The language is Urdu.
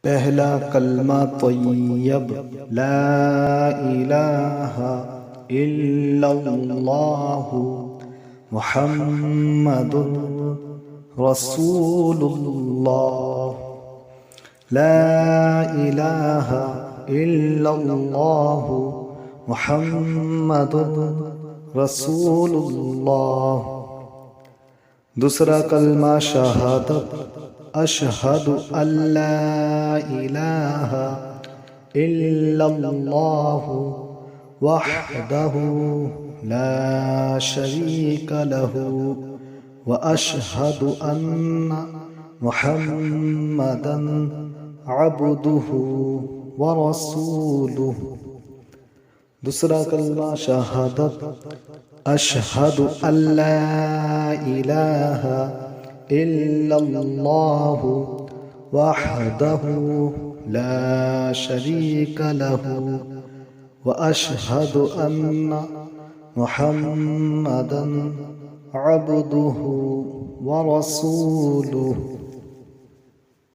پہلا کلمہ طیب لا الہ الا اللہ محمد رسول اللہ۔ لا الہ الا اللہ محمد رسول اللہ۔ دوسرا کلمہ شہادت اشہد ان لا الہ الا اللہ وحدہ لا شریک لہ واشہد ان محمدا عبدہ ورسولہ۔ دوسرا کلمہ شہادت اشہد ان لا الہ الا اللہ وحدہ لا شریک لہ واشہد ان محمدا عبدہ ورسولہ۔